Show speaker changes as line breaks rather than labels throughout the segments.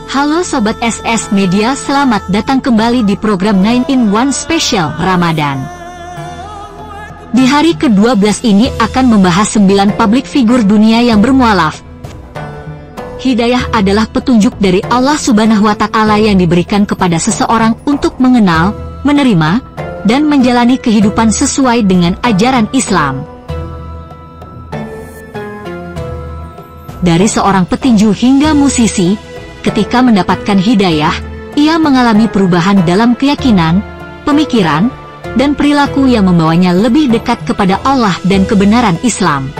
Halo Sobat SS Media, selamat datang kembali di program 9-in-1 Special Ramadan. Di hari ke-12 ini akan membahas 9 public figure dunia yang bermualaf. Hidayah adalah petunjuk dari Allah Subhanahu wa Ta'ala yang diberikan kepada seseorang untuk mengenal, menerima, dan menjalani kehidupan sesuai dengan ajaran Islam. Dari seorang petinju hingga musisi, ketika mendapatkan hidayah, ia mengalami perubahan dalam keyakinan, pemikiran, dan perilaku yang membawanya lebih dekat kepada Allah dan kebenaran Islam.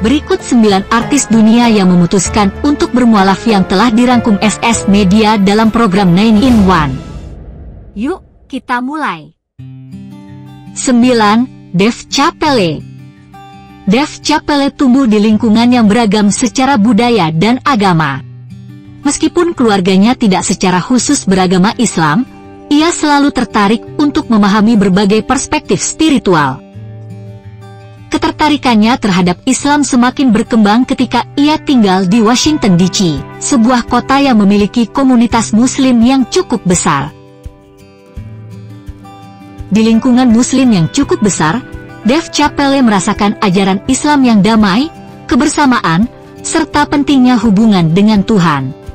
Berikut 9 artis dunia yang memutuskan untuk bermualaf yang telah dirangkum SS Media dalam program 9-in-1. Yuk, kita mulai. 9. Dave Chappelle. Dave Chappelle tumbuh di lingkungan yang beragam secara budaya dan agama. Meskipun keluarganya tidak secara khusus beragama Islam, ia selalu tertarik untuk memahami berbagai perspektif spiritual. Ketertarikannya terhadap Islam semakin berkembang ketika ia tinggal di Washington DC, sebuah kota yang memiliki komunitas Muslim yang cukup besar. Di lingkungan Muslim yang cukup besar, Dave Chappelle merasakan ajaran Islam yang damai, kebersamaan, serta pentingnya hubungan dengan Tuhan.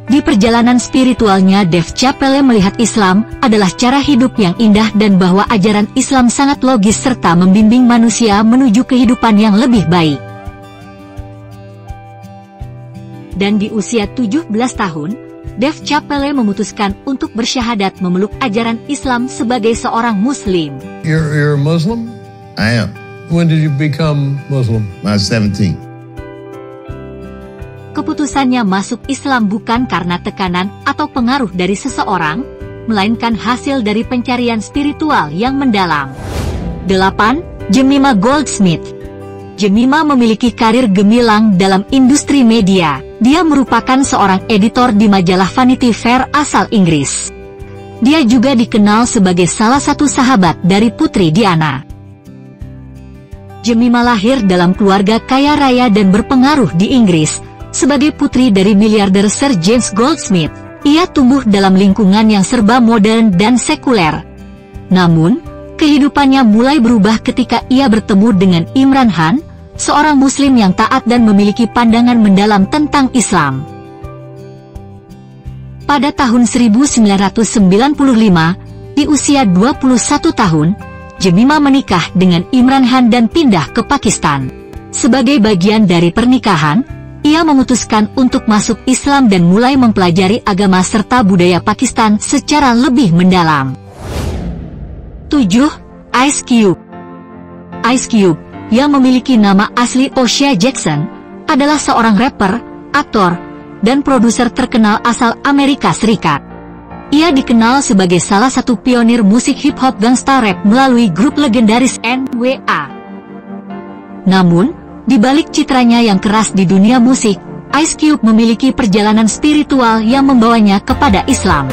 Di perjalanan spiritualnya, Dave Chappelle melihat Islam adalah cara hidup yang indah dan bahwa ajaran Islam sangat logis serta membimbing manusia menuju kehidupan yang lebih baik. Dan di usia 17 tahun, Dave Chappelle memutuskan untuk bersyahadat memeluk ajaran Islam sebagai seorang Muslim.
You're a Muslim?
I am.
When did you become Muslim?
I was 17.
Keputusannya masuk Islam bukan karena tekanan atau pengaruh dari seseorang, melainkan hasil dari pencarian spiritual yang mendalam. 8. Jemima Goldsmith. Jemima memiliki karir gemilang dalam industri media. Dia merupakan seorang editor di majalah Vanity Fair asal Inggris. Dia juga dikenal sebagai salah satu sahabat dari Putri Diana. Jemima lahir dalam keluarga kaya raya dan berpengaruh di Inggris. Sebagai putri dari miliarder Sir James Goldsmith, ia tumbuh dalam lingkungan yang serba modern dan sekuler. Namun, kehidupannya mulai berubah ketika ia bertemu dengan Imran Khan, seorang Muslim yang taat dan memiliki pandangan mendalam tentang Islam. Pada tahun 1995, di usia 21 tahun, Jemima menikah dengan Imran Khan dan pindah ke Pakistan. Sebagai bagian dari pernikahan, ia memutuskan untuk masuk Islam dan mulai mempelajari agama serta budaya Pakistan secara lebih mendalam. 7. Ice Cube. Ice Cube, yang memiliki nama asli O'Shea Jackson, adalah seorang rapper, aktor, dan produser terkenal asal Amerika Serikat. Ia dikenal sebagai salah satu pionir musik hip-hop gangsta rap melalui grup legendaris N.W.A. Namun, di balik citranya yang keras di dunia musik, Ice Cube memiliki perjalanan spiritual yang membawanya kepada Islam.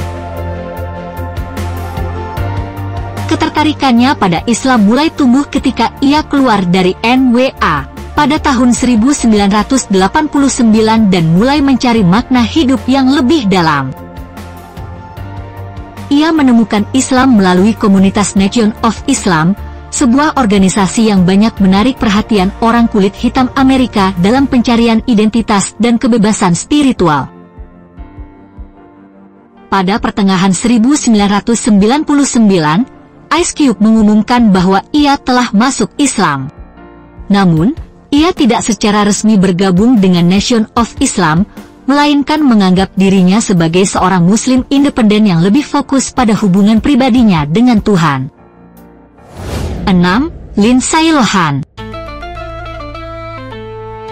Ketertarikannya pada Islam mulai tumbuh ketika ia keluar dari N.W.A. pada tahun 1989 dan mulai mencari makna hidup yang lebih dalam. Ia menemukan Islam melalui komunitas Nation of Islam, sebuah organisasi yang banyak menarik perhatian orang kulit hitam Amerika dalam pencarian identitas dan kebebasan spiritual. Pada pertengahan 1999, Ice Cube mengumumkan bahwa ia telah masuk Islam. Namun, ia tidak secara resmi bergabung dengan Nation of Islam, melainkan menganggap dirinya sebagai seorang Muslim independen yang lebih fokus pada hubungan pribadinya dengan Tuhan. 6. Lindsay Lohan.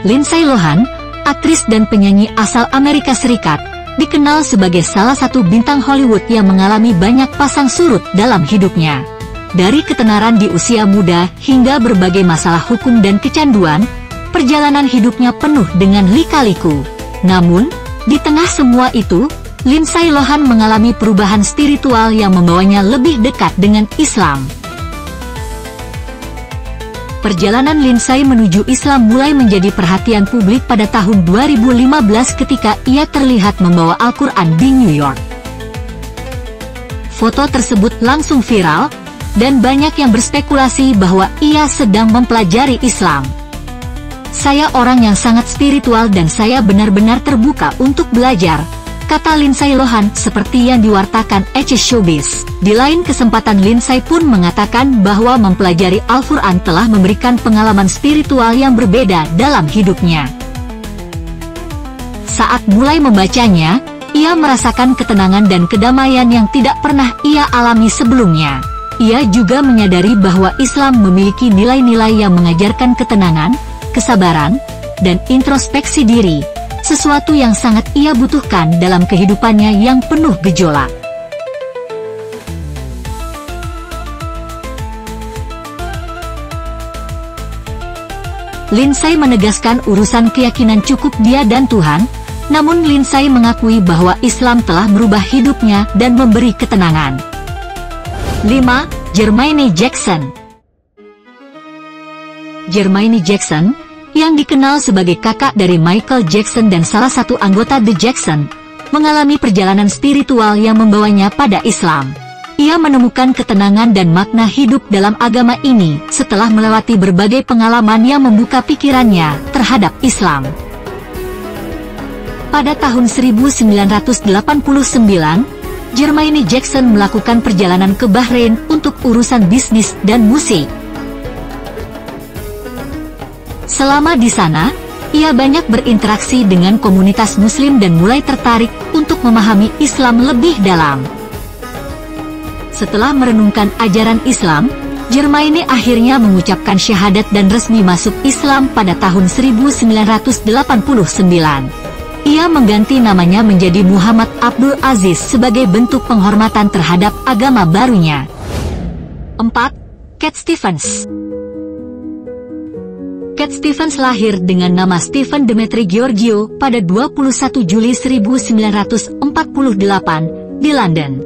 Lindsay Lohan, aktris dan penyanyi asal Amerika Serikat, dikenal sebagai salah satu bintang Hollywood yang mengalami banyak pasang surut dalam hidupnya. Dari ketenaran di usia muda hingga berbagai masalah hukum dan kecanduan, perjalanan hidupnya penuh dengan lika-liku. Namun, di tengah semua itu, Lindsay Lohan mengalami perubahan spiritual yang membawanya lebih dekat dengan Islam. Perjalanan Lindsay menuju Islam mulai menjadi perhatian publik pada tahun 2015 ketika ia terlihat membawa Al-Quran di New York. Foto tersebut langsung viral, dan banyak yang berspekulasi bahwa ia sedang mempelajari Islam. "Saya orang yang sangat spiritual dan saya benar-benar terbuka untuk belajar," kata Lindsay Lohan seperti yang diwartakan Ece Showbiz. Di lain kesempatan Lindsay pun mengatakan bahwa mempelajari Al-Quran telah memberikan pengalaman spiritual yang berbeda dalam hidupnya. Saat mulai membacanya, ia merasakan ketenangan dan kedamaian yang tidak pernah ia alami sebelumnya. Ia juga menyadari bahwa Islam memiliki nilai-nilai yang mengajarkan ketenangan, kesabaran, dan introspeksi diri, sesuatu yang sangat ia butuhkan dalam kehidupannya yang penuh gejolak. Lindsay menegaskan urusan keyakinan cukup dia dan Tuhan, namun Lindsay mengakui bahwa Islam telah merubah hidupnya dan memberi ketenangan. 5. Jermaine Jackson. Jermaine Jackson, yang dikenal sebagai kakak dari Michael Jackson dan salah satu anggota The Jackson, mengalami perjalanan spiritual yang membawanya pada Islam. Ia menemukan ketenangan dan makna hidup dalam agama ini setelah melewati berbagai pengalaman yang membuka pikirannya terhadap Islam. Pada tahun 1989, Jermaine Jackson melakukan perjalanan ke Bahrain untuk urusan bisnis dan musik. Selama di sana, ia banyak berinteraksi dengan komunitas Muslim dan mulai tertarik untuk memahami Islam lebih dalam. Setelah merenungkan ajaran Islam, Jermaine akhirnya mengucapkan syahadat dan resmi masuk Islam pada tahun 1989. Ia mengganti namanya menjadi Muhammad Abdul Aziz sebagai bentuk penghormatan terhadap agama barunya. 4. Cat Stevens. Cat Stevens lahir dengan nama Stephen Demetri Giorgio pada 21 Juli 1948 di London.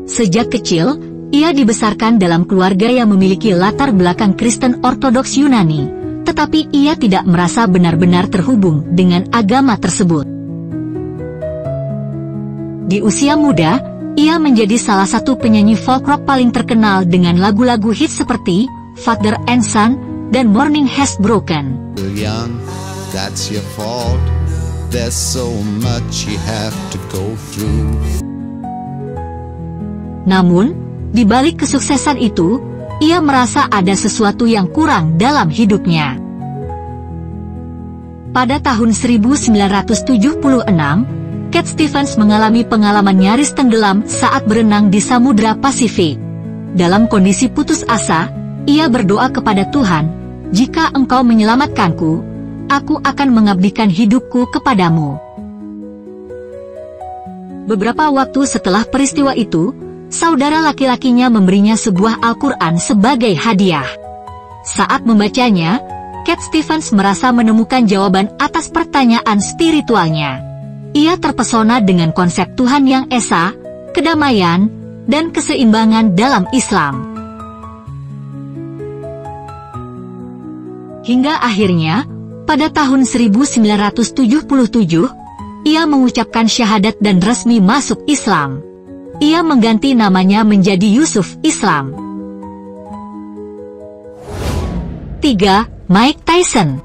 Sejak kecil, ia dibesarkan dalam keluarga yang memiliki latar belakang Kristen Ortodoks Yunani, tetapi ia tidak merasa benar-benar terhubung dengan agama tersebut. Di usia muda, ia menjadi salah satu penyanyi folk rock paling terkenal dengan lagu-lagu hits seperti Father and Son dan Morning Has Broken.
Young, that's your fault. There's so much you have to go through.
Namun, di balik kesuksesan itu, ia merasa ada sesuatu yang kurang dalam hidupnya. Pada tahun 1976, Cat Stevens mengalami pengalaman nyaris tenggelam saat berenang di Samudra Pasifik. Dalam kondisi putus asa, ia berdoa kepada Tuhan, "Jika Engkau menyelamatkanku, aku akan mengabdikan hidupku kepadamu." Beberapa waktu setelah peristiwa itu, saudara laki-lakinya memberinya sebuah Al-Quran sebagai hadiah. Saat membacanya, Cat Stevens merasa menemukan jawaban atas pertanyaan spiritualnya. Ia terpesona dengan konsep Tuhan yang esa, kedamaian, dan keseimbangan dalam Islam. Hingga akhirnya, pada tahun 1977, ia mengucapkan syahadat dan resmi masuk Islam. Ia mengganti namanya menjadi Yusuf Islam. 3. Mike Tyson.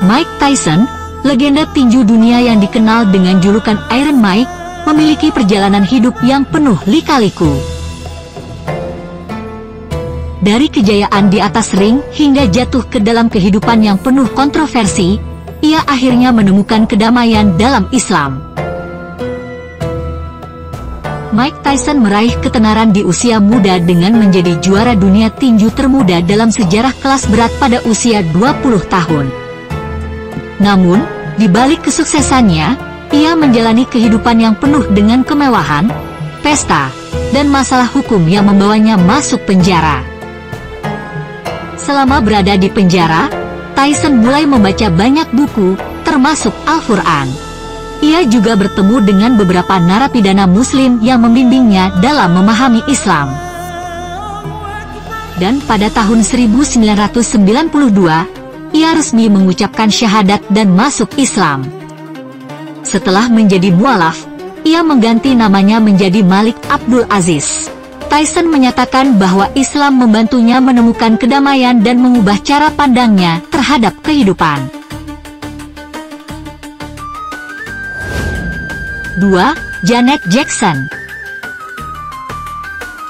Mike Tyson, legenda tinju dunia yang dikenal dengan julukan Iron Mike, memiliki perjalanan hidup yang penuh lika-liku. Dari kejayaan di atas ring hingga jatuh ke dalam kehidupan yang penuh kontroversi, ia akhirnya menemukan kedamaian dalam Islam. Mike Tyson meraih ketenaran di usia muda dengan menjadi juara dunia tinju termuda dalam sejarah kelas berat pada usia 20 tahun. Namun, di balik kesuksesannya, ia menjalani kehidupan yang penuh dengan kemewahan, pesta, dan masalah hukum yang membawanya masuk penjara. Selama berada di penjara, Tyson mulai membaca banyak buku, termasuk Al-Quran. Ia juga bertemu dengan beberapa narapidana Muslim yang membimbingnya dalam memahami Islam. Dan pada tahun 1992, ia resmi mengucapkan syahadat dan masuk Islam. Setelah menjadi mualaf, ia mengganti namanya menjadi Malik Abdul Aziz. Tyson menyatakan bahwa Islam membantunya menemukan kedamaian dan mengubah cara pandangnya terhadap kehidupan. 2. Janet Jackson.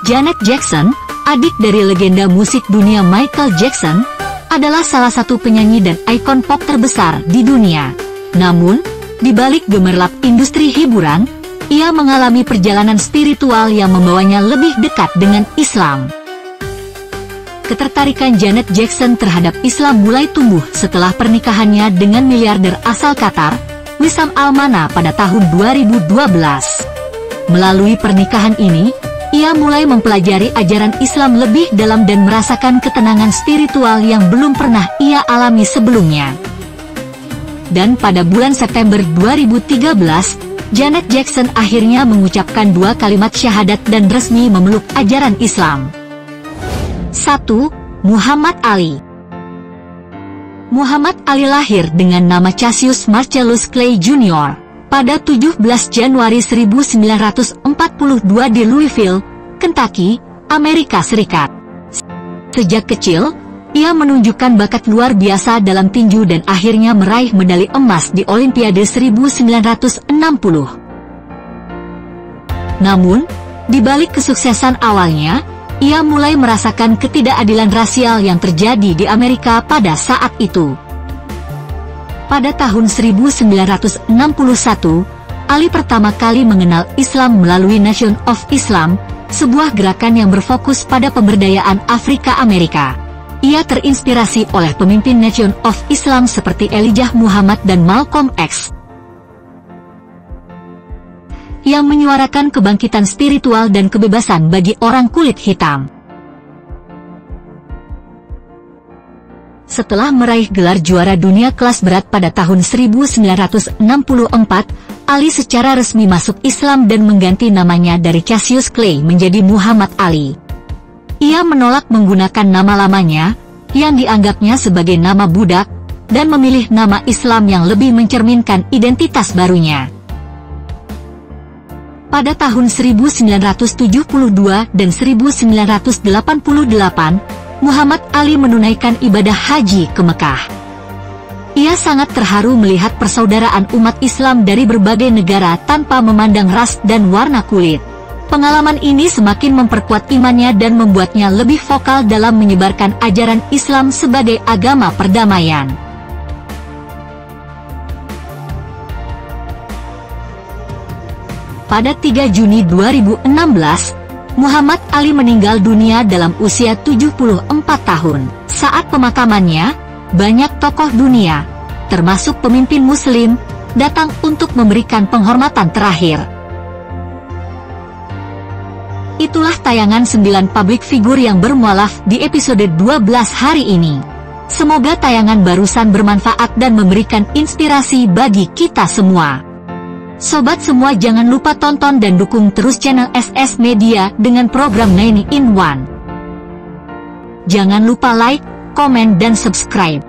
Janet Jackson, adik dari legenda musik dunia Michael Jackson, adalah salah satu penyanyi dan ikon pop terbesar di dunia. Namun, di balik gemerlap industri hiburan, ia mengalami perjalanan spiritual yang membawanya lebih dekat dengan Islam. Ketertarikan Janet Jackson terhadap Islam mulai tumbuh setelah pernikahannya dengan miliarder asal Qatar, Wissam Al-Mana pada tahun 2012. Melalui pernikahan ini, ia mulai mempelajari ajaran Islam lebih dalam dan merasakan ketenangan spiritual yang belum pernah ia alami sebelumnya. Dan pada bulan September 2013, Janet Jackson akhirnya mengucapkan 2 kalimat syahadat dan resmi memeluk ajaran Islam. 1. Muhammad Ali. Muhammad Ali lahir dengan nama Cassius Marcellus Clay Jr. pada 17 Januari 1942 di Louisville, Kentucky, Amerika Serikat. Sejak kecil, ia menunjukkan bakat luar biasa dalam tinju dan akhirnya meraih medali emas di Olimpiade 1960. Namun, di balik kesuksesan awalnya, ia mulai merasakan ketidakadilan rasial yang terjadi di Amerika pada saat itu. Pada tahun 1961, Ali pertama kali mengenal Islam melalui Nation of Islam, sebuah gerakan yang berfokus pada pemberdayaan Afrika Amerika. Ia terinspirasi oleh pemimpin Nation of Islam seperti Elijah Muhammad dan Malcolm X, yang menyuarakan kebangkitan spiritual dan kebebasan bagi orang kulit hitam. Setelah meraih gelar juara dunia kelas berat pada tahun 1964, Ali secara resmi masuk Islam dan mengganti namanya dari Cassius Clay menjadi Muhammad Ali. Ia menolak menggunakan nama lamanya, yang dianggapnya sebagai nama budak, dan memilih nama Islam yang lebih mencerminkan identitas barunya. Pada tahun 1972 dan 1988, Muhammad Ali menunaikan ibadah haji ke Mekah. Ia sangat terharu melihat persaudaraan umat Islam dari berbagai negara tanpa memandang ras dan warna kulit. Pengalaman ini semakin memperkuat imannya dan membuatnya lebih vokal dalam menyebarkan ajaran Islam sebagai agama perdamaian. Pada 3 Juni 2016, Muhammad Ali meninggal dunia dalam usia 74 tahun. Saat pemakamannya, banyak tokoh dunia, termasuk pemimpin Muslim, datang untuk memberikan penghormatan terakhir. Itulah tayangan 9 publik figur yang bermualaf di episode 12 hari ini. Semoga tayangan barusan bermanfaat dan memberikan inspirasi bagi kita semua. Sobat semua, jangan lupa tonton dan dukung terus channel SS Media dengan program 9 in 1. Jangan lupa like, komen dan subscribe.